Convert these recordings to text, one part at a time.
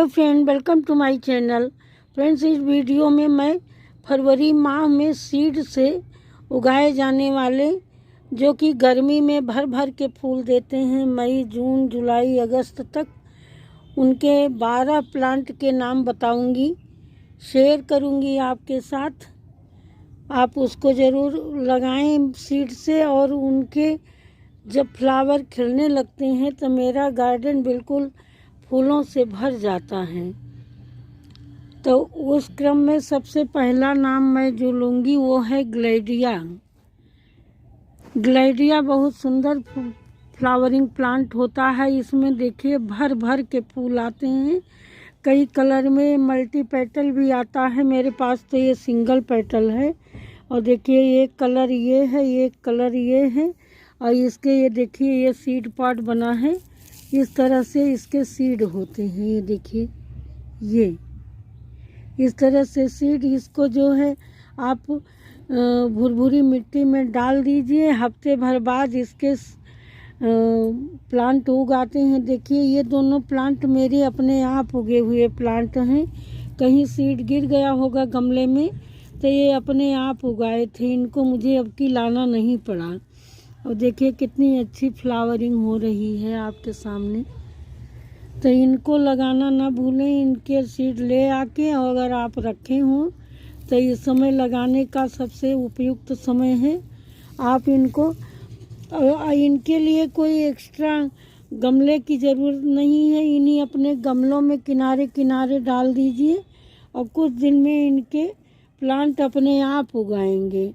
Hello friend, welcome to my channel. Friends, इस video में मैं फरवरी माह में सीड से उगाए जाने वाले जो कि गर्मी में भर भर के फूल देते हैं, मई, जून, जुलाई, अगस्त तक, उनके 12 प्लांट के नाम बताऊंगी, शेयर करूंगी आपके साथ। आप उसको ज़रूर लगाएं सीड से, और उनके जब फ्लावर खिलने लगते हैं तो मेरा गार्डन बिल्कुल फूलों से भर जाता है। तो उस क्रम में सबसे पहला नाम मैं जो लूँगी वो है ग्लेडिया। ग्लेडिया बहुत सुंदर फ्लावरिंग प्लांट होता है। इसमें देखिए भर भर के फूल आते हैं, कई कलर में, मल्टी पेटल भी आता है। मेरे पास तो ये सिंगल पेटल है, और देखिए एक कलर ये है, एक कलर ये है, और इसके ये देखिए ये सीड पॉट बना है। इस तरह से इसके सीड होते हैं, ये देखिए ये इस तरह से सीड। इसको जो है आप भुरभुरी मिट्टी में डाल दीजिए, हफ्ते भर बाद इसके प्लांट उग आते हैं। देखिए ये दोनों प्लांट मेरे अपने आप उगे हुए प्लांट हैं, कहीं सीड गिर गया होगा गमले में तो ये अपने आप उगाए थे, इनको मुझे अब की लाना नहीं पड़ा। और देखिए कितनी अच्छी फ्लावरिंग हो रही है आपके सामने। तो इनको लगाना ना भूलें, इनके सीड ले आके, और अगर आप रखे हों तो इस समय लगाने का सबसे उपयुक्त समय है। आप इनके लिए कोई एक्स्ट्रा गमले की ज़रूरत नहीं है, इन्हीं अपने गमलों में किनारे किनारे डाल दीजिए, और कुछ दिन में इनके प्लांट अपने आप उगाएंगे।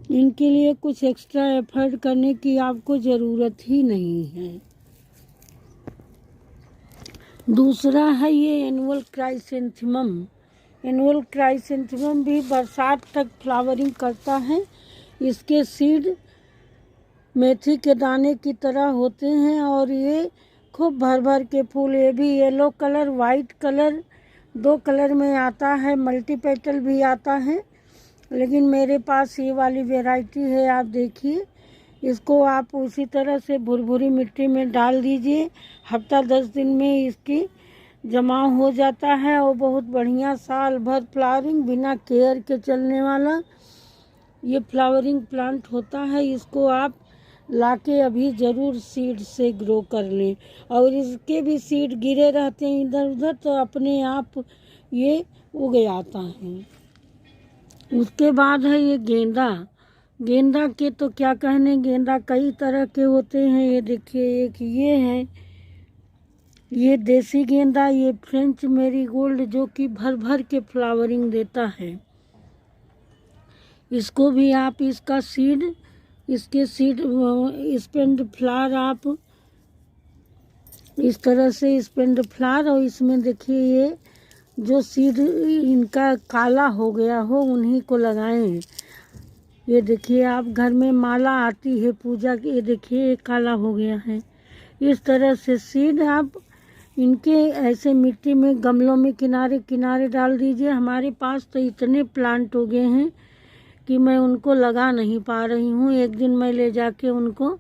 इनके लिए कुछ एक्स्ट्रा एफर्ट करने की आपको ज़रूरत ही नहीं है। दूसरा है ये एनुअल क्राइसेंथेमम। एनुअल क्राइसेंथेमम भी बरसात तक फ्लावरिंग करता है। इसके सीड मेथी के दाने की तरह होते हैं, और ये खूब भर भर के फूल, ये भी yellow colour, white colour, 2 colour में आता है, मल्टी पेटल भी आता है, लेकिन मेरे पास ये वाली वैरायटी है। आप देखिए, इसको आप उसी तरह से भुरभुरी मिट्टी में डाल दीजिए, हफ्ता 10 दिन में इसकी जमाव हो जाता है, और बहुत बढ़िया साल भर फ्लावरिंग, बिना केयर के चलने वाला ये फ्लावरिंग प्लांट होता है। इसको आप लाके अभी ज़रूर सीड से ग्रो कर लें, और इसके भी सीड गिरे रहते हैं इधर उधर, तो अपने आप ये उग आता है। उसके बाद है ये गेंदा। गेंदा के तो क्या कहने, गेंदा कई तरह के होते हैं। ये देखिए एक ये है, ये देसी गेंदा, ये फ्रेंच मैरीगोल्ड जो कि भर भर के फ्लावरिंग देता है। इसको भी आप इसका सीड, इसके सीड स्पेंड फ्लावर आप इस तरह से स्पेंड फ्लावर, और इसमें देखिए ये जो सीड इनका काला हो गया हो उन्हीं को लगाएं। ये देखिए आप घर में माला आती है पूजा की, ये देखिए काला हो गया है। इस तरह से सीड आप इनके ऐसे मिट्टी में गमलों में किनारे किनारे डाल दीजिए। हमारे पास तो इतने प्लांट उगे हैं कि मैं उनको लगा नहीं पा रही हूँ। एक दिन मैं ले जाके उनको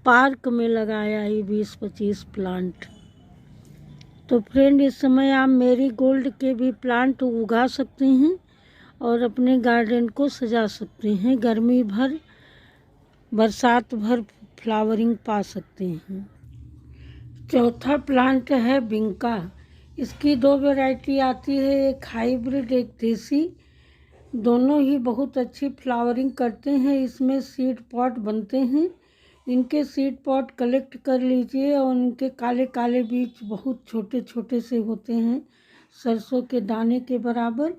पार्क में लगाया ही 20-25 प्लांट। तो फ्रेंड, इस समय आप मेरीगोल्ड के भी प्लांट उगा सकते हैं और अपने गार्डन को सजा सकते हैं। गर्मी भर, बरसात भर फ्लावरिंग पा सकते हैं। चौथा प्लांट है बिंका। इसकी 2 वैरायटी आती है, एक हाइब्रिड, एक देसी। दोनों ही बहुत अच्छी फ्लावरिंग करते हैं। इसमें सीड पॉट बनते हैं। इनके सीड पॉट कलेक्ट कर लीजिए, और इनके काले काले बीज बहुत छोटे छोटे से होते हैं, सरसों के दाने के बराबर,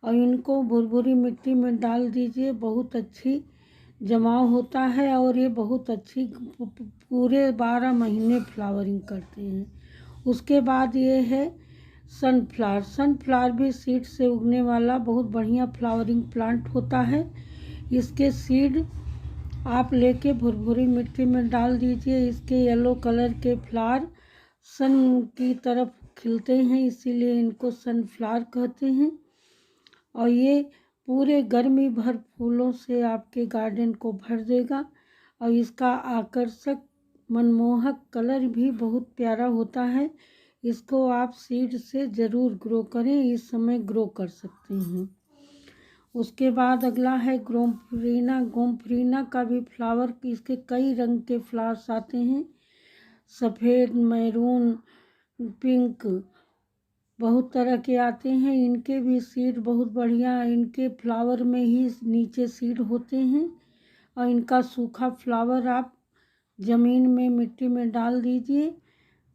और इनको भुरभुरी मिट्टी में डाल दीजिए। बहुत अच्छी जमाव होता है, और ये बहुत अच्छी पूरे 12 महीने फ्लावरिंग करते हैं। उसके बाद ये है सनफ्लावर। सनफ्लावर भी सीड से उगने वाला बहुत बढ़िया फ्लावरिंग प्लांट होता है। इसके सीड आप लेके भुरभुरी मिट्टी में डाल दीजिए। इसके येलो कलर के फ्लावर सन की तरफ खिलते हैं, इसीलिए इनको सनफ्लावर कहते हैं। और ये पूरे गर्मी भर फूलों से आपके गार्डन को भर देगा, और इसका आकर्षक मनमोहक कलर भी बहुत प्यारा होता है। इसको आप सीड से ज़रूर ग्रो करें, इस समय ग्रो कर सकते हैं। उसके बाद अगला है गोम्फरीना। गोम्फरीना का भी फ्लावर, इसके कई रंग के फ्लावर्स आते हैं, सफ़ेद, मैरून, पिंक, बहुत तरह के आते हैं। इनके भी सीड बहुत बढ़िया, इनके फ्लावर में ही नीचे सीड होते हैं और इनका सूखा फ्लावर आप ज़मीन में मिट्टी में डाल दीजिए,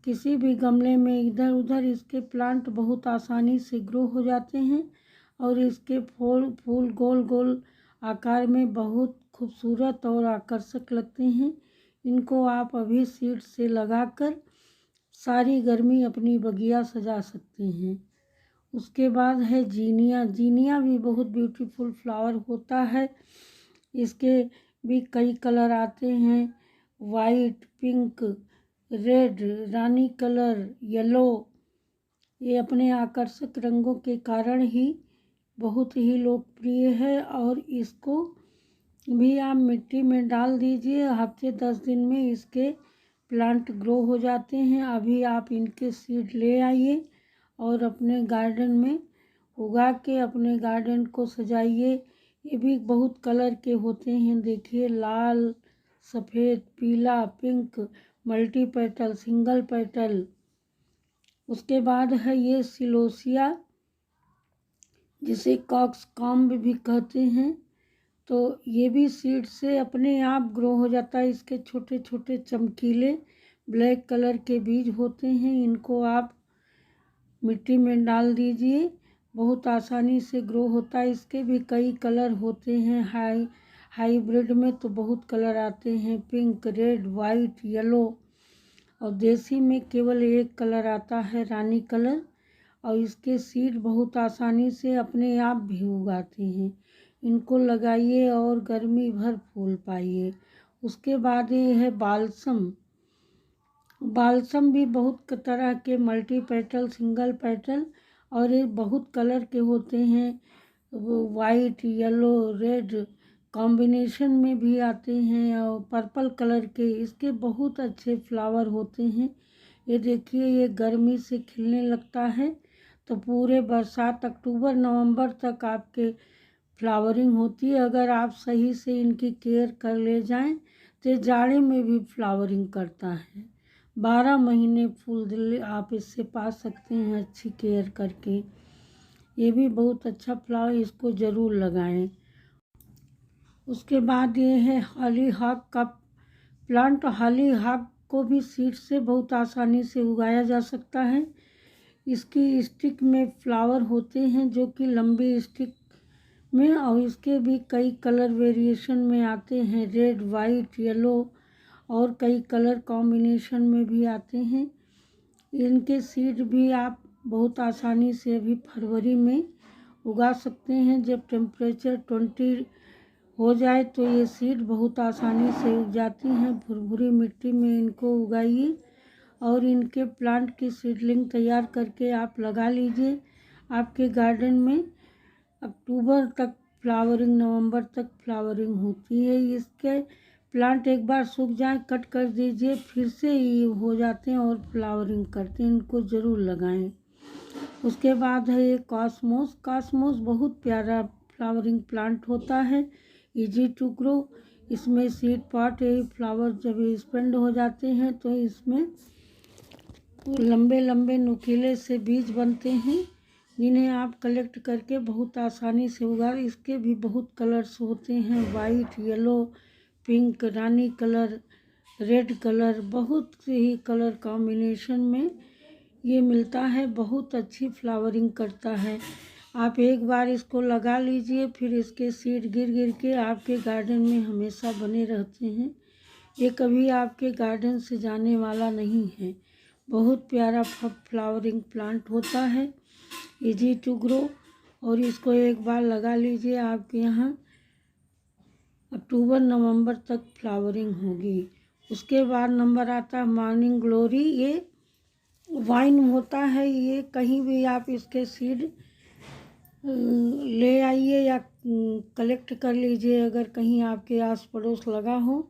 किसी भी गमले में इधर उधर, इसके प्लांट बहुत आसानी से ग्रो हो जाते हैं और इसके फूल गोल गोल आकार में बहुत खूबसूरत और आकर्षक लगते हैं। इनको आप अभी सीड से लगाकर सारी गर्मी अपनी बगिया सजा सकते हैं। उसके बाद है जीनिया। जीनिया भी बहुत ब्यूटीफुल फ्लावर होता है, इसके भी कई कलर आते हैं, वाइट, पिंक, रेड, रानी कलर, येलो। ये अपने आकर्षक रंगों के कारण ही बहुत ही लोकप्रिय है और इसको भी आप मिट्टी में डाल दीजिए, हफ्ते 10 दिन में इसके प्लांट ग्रो हो जाते हैं। अभी आप इनके सीड ले आइए और अपने गार्डन में उगा के अपने गार्डन को सजाइए। ये भी बहुत कलर के होते हैं, देखिए, लाल, सफ़ेद, पीला, pink, multi petal, single petal. उसके बाद है ये सिलोसिया, जिसे कॉक्सकॉम्ब भी कहते हैं, तो ये भी सीड से अपने आप ग्रो हो जाता है। इसके छोटे छोटे चमकीले ब्लैक कलर के बीज होते हैं, इनको आप मिट्टी में डाल दीजिए, बहुत आसानी से ग्रो होता है। इसके भी कई कलर होते हैं, हाइब्रिड में तो बहुत कलर आते हैं, पिंक, रेड, वाइट, येलो, और देसी में केवल एक कलर आता है, रानी कलर। और इसके सीड बहुत आसानी से अपने आप भी उगाते हैं, इनको लगाइए और गर्मी भर फूल पाइए। उसके बाद ये है बालसम। बालसम भी बहुत तरह के, मल्टी पेटल, सिंगल पेटल, और ये बहुत कलर के होते हैं, वाइट, येलो, रेड कॉम्बिनेशन में भी आते हैं और पर्पल कलर के। इसके बहुत अच्छे फ्लावर होते हैं। ये देखिए, ये गर्मी से खिलने लगता है तो पूरे बरसात अक्टूबर नवंबर तक आपके फ्लावरिंग होती है। अगर आप सही से इनकी केयर कर ले जाएं तो जाड़े में भी फ्लावरिंग करता है, 12 महीने फूल आप इससे पा सकते हैं अच्छी केयर करके। ये भी बहुत अच्छा फ्लावर, इसको ज़रूर लगाएं। उसके बाद ये है हॉलीहॉक का प्लांट। हॉलीहॉक को भी सीड से बहुत आसानी से उगाया जा सकता है। इसकी स्टिक में फ्लावर होते हैं जो कि लंबी स्टिक में, और इसके भी कई कलर वेरिएशन में आते हैं, रेड, वाइट, येलो, और कई कलर कॉम्बिनेशन में भी आते हैं। इनके सीड भी आप बहुत आसानी से अभी फरवरी में उगा सकते हैं। जब टेम्परेचर 20 हो जाए तो ये सीड बहुत आसानी से उग जाती हैं। भुरभुरी मिट्टी में इनको उगाइए और इनके प्लांट की सीडलिंग तैयार करके आप लगा लीजिए। आपके गार्डन में अक्टूबर तक फ्लावरिंग, नवंबर तक फ्लावरिंग होती है। इसके प्लांट एक बार सूख जाए कट कर दीजिए, फिर से ये हो जाते हैं और फ्लावरिंग करते हैं, इनको ज़रूर लगाएं। उसके बाद है ये कॉस्मोस। कॉस्मोस बहुत प्यारा फ्लावरिंग प्लांट होता है, इजी टू ग्रो। इसमें सीड पॉट, ये फ्लावर जब स्पेंड हो जाते हैं तो इसमें लंबे लंबे नुकीले से बीज बनते हैं, जिन्हें आप कलेक्ट करके बहुत आसानी से उगा। इसके भी बहुत कलर्स होते हैं, वाइट, येलो, पिंक, रानी कलर, रेड कलर, बहुत ही कलर कॉम्बिनेशन में ये मिलता है। बहुत अच्छी फ्लावरिंग करता है। आप एक बार इसको लगा लीजिए, फिर इसके सीड गिर गिर के आपके गार्डन में हमेशा बने रहते हैं। ये कभी आपके गार्डन से जाने वाला नहीं है। बहुत प्यारा फ्लावरिंग प्लांट होता है, इजी टू ग्रो, और इसको एक बार लगा लीजिए, आपके यहाँ अक्टूबर नवंबर तक फ्लावरिंग होगी। उसके बाद नंबर आता है मॉर्निंग ग्लोरी। ये वाइन होता है, ये कहीं भी आप इसके सीड ले आइए या कलेक्ट कर लीजिए। अगर कहीं आपके आस पड़ोस लगा हो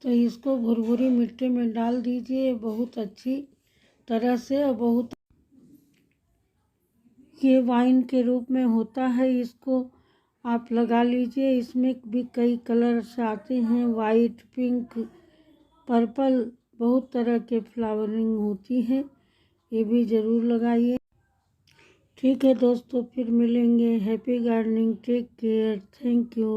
तो इसको भुरभुरी मिट्टी में डाल दीजिए, बहुत अच्छी तरह से और बहुत ये वाइन के रूप में होता है। इसको आप लगा लीजिए। इसमें भी कई कलर्स आते हैं, वाइट, पिंक, पर्पल, बहुत तरह के फ्लावरिंग होती है। ये भी ज़रूर लगाइए। ठीक है दोस्तों, फिर मिलेंगे। Happy gardening, take care, thank you.